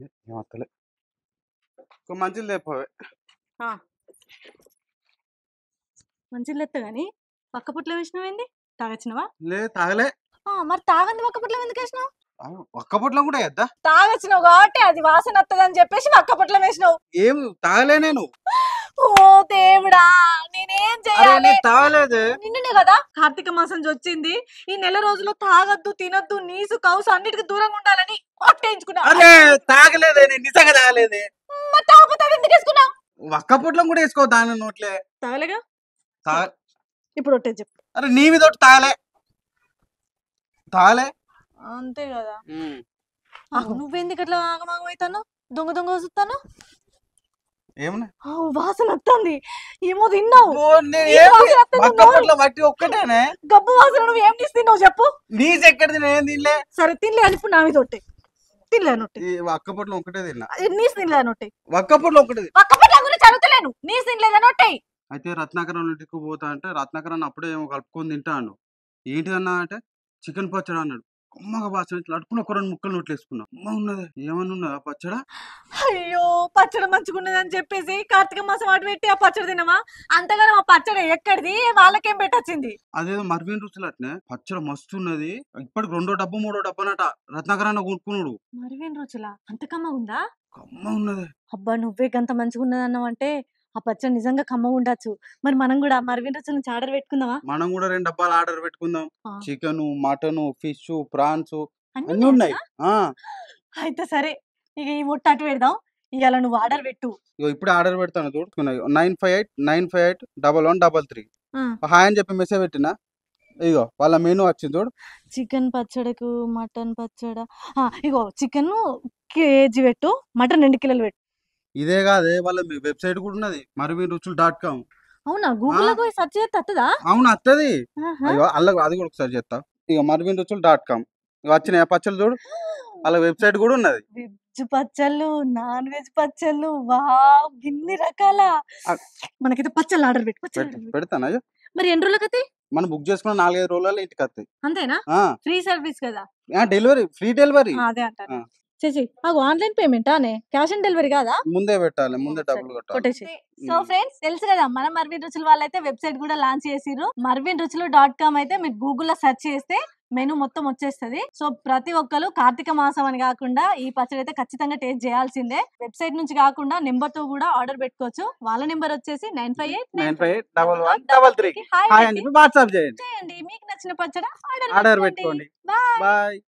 ఏమత్తలే ఒక మంచిది లేపోవే మంచిది లేస్తా గానీ పక్క పుట్లో వేసినావేంది? తాగొచ్చినవా? లే తాగలే. మరి తాగంది పక్క పుట్లో ఎందుకు వేసినావు? ఒక్క పొట్లం కూడా వేద్దా? తాగొచ్చినావు కాబట్టి అది వాసన వస్తుందని చెప్పేసి పక్క పుట్లో వేసినావు. ఏం తాగలే నేను. ఓ దేవుడా, నేనేం చేయాలి? తాగలేదు. నిన్ననే కదా కార్తీక మాసం వచ్చింది. ఈ నెల రోజులు తాగద్దు, తినద్దు, నీసు కౌసు అన్నిటికి దూరంగా ఉండాలని ఒట్టేయించుకున్నా. అరే తాగలేదే, నేను నిజంగా తాగలేదే. మరి తాగపోతే ఎందుకు వేసుకున్నావు? ఒక్క పొట్లం కూడా వేసుకో దాని నోట్లే. తాగలేగా? ఇప్పుడు ఒట్టే చెప్పు. అరే నీ మీద తాగలే తాగలే అంతే కదా. నువ్వెందుకు అట్లా ఆగమాగం అవుతాను? దొంగ దొంగ చూస్తాను. ఏమన్నా వాసన వస్తుంది. ఏమో తిన్నావు. ఒక్కటేనే గబ్బు వాసన. నువ్వు ఏం తీసి తిన్నావు చెప్పు. నీసు ఎక్కడ నేను తినలే. సరే తినలే అని ఇప్పుడు నా మీద ఒట్టే. తినలేనొట్టే. ఒక్క పొట్లం ఒకటే తిన్నా. నీసు తినలేనొట్టే. ఒక్క పొట్లం ఒకటే. ఒక్క పొట్లం గురించి అడుగుతలేను. నీసు తినలేదనొట్టే. అయితే రత్నాకరం ఇంటికి పోతా అంటే రత్నాకరాన్ని అప్పుడే ఏమో కలుపుకొని తింటాను. ఏంటిదన్నా అంటే చికెన్ పచ్చడి అన్నాడు. అమ్మగా బాగా ఇట్లా అడుపుకుని ఒక 2 ముక్కలు నోట్లు వేసుకున్నా. అమ్మ ఉన్నది ఏమన్నా ఉన్నదా పచ్చడా? అయ్యో పచ్చడి మంచిగున్నది అని చెప్పేసి కార్తీక మాసం అటు పెట్టి ఆ పచ్చడి తినమా? అంతగానో ఆ పచ్చడి ఎక్కడిది? వాళ్ళకేం పెట్టొచ్చింది? అదేదో మర్వీన్ రుచులు అట్నే పచ్చడి మస్తు ఉన్నది. ఇప్పటికి 2వ డబ్బు 3వ డబ్బు అనట రత్నాకరాన్ని కొనుక్కున్నాడు. మర్వీన్ రుచులా? అంత కమ్మ ఉందా? కమ్మ ఉన్నది. అబ్బా నువ్వే గంత మంచిగా ఉన్నది అన్నావు అంటే ఆ పచ్చడి నిజంగా కమ్మ ఉండొచ్చు. మరి మనం కూడా మర్వీన్ రుచుల నుంచి ఆర్డర్ పెట్టుకుందామా? మనం కూడా 2 డబ్బాలు ఆర్డర్ పెట్టుకుందాం. చికెన్, మటన్, ఫిష్, ప్రాన్స్ అన్ని ఉన్నాయి. అయితే సరే, ఇక ఈ ముట్ట అటు పెడదాం. ఇవాళ నువ్వు ఆర్డర్ పెట్టు. ఇప్పుడు ఆర్డర్ పెడతాను చూడు. 9589581133 హాయ్ అని చెప్పి మెసేజ్ పెట్టినా. ఇగో వాళ్ళ మెనూ వచ్చింది చూడు. చికెన్ పచ్చడికు మటన్ పచ్చడి. ఇగో చికెన్ కేజీ పెట్టు, మటన్ 2 కిలోలు పెట్టు. ఇదే కాదే వాళ్ళ వెబ్సైట్ కూడా ఉన్నది marvinruchulu.com. అవునా? గూగుల్ లో పోయి సెర్చ్ చేస్తే వస్తుందా? అవును వస్తుంది. అయ్యో అల్ల అది కూడా ఒకసారి చేస్తా. ఇక marvinruchulu.com వచ్చినాయి పచ్చళ్ళు చూడు. వాళ్ళ వెబ్సైట్ కూడా ఉన్నది. వెజ్ పచ్చళ్ళు, నాన్ వెజ్ పచ్చళ్ళు, వావ్ ఇన్ని రకాల. మనకైతే పచ్చళ్ళు ఆర్డర్ పెడతాను. అయ్యో మరి ఎన్ని రోజులకైతే? మనం బుక్ చేసుకున్న 4-5 రోజులలో ఇంటికి వస్తాయి. అంతేనా? ఫ్రీ సర్వీస్ కదా? Delivery free delivery. అదే అంటారు. చేసి ఆన్లైన్ పేమెంటా? క్యాష్ ఆన్ డెలివరీ కాదా? ముందే పెట్టాలి, ముందే డబ్బులు కట్టాలి. సో ఫ్రెండ్స్ తెలుసు కదా, మన మర్విన్ రుచులు వాళ్ళైతే వెబ్సైట్ కూడా లాంచ్ చేసిర్రు. marvinruchulu.com అయితే మీరు గూగుల్లో సెర్చ్ చేస్తే మెనూ మొత్తం వచ్చేస్తుంది. సో ప్రతి ఒక్కరు కార్తీక మాసం అని కాకుండా ఈ పచ్చడి అయితే ఖచ్చితంగా టేస్ట్ చేయాల్సిందే. వెబ్సైట్ నుంచి కాకుండా నెంబర్ తో కూడా ఆర్డర్ పెట్టుకోవచ్చు. వాళ్ళ నెంబర్ వచ్చేసి 9589581133 వాట్సాప్ చేయండి. మీకు నచ్చిన పచ్చడి ఆర్డర్ పెట్టుకోండి. బాయ్.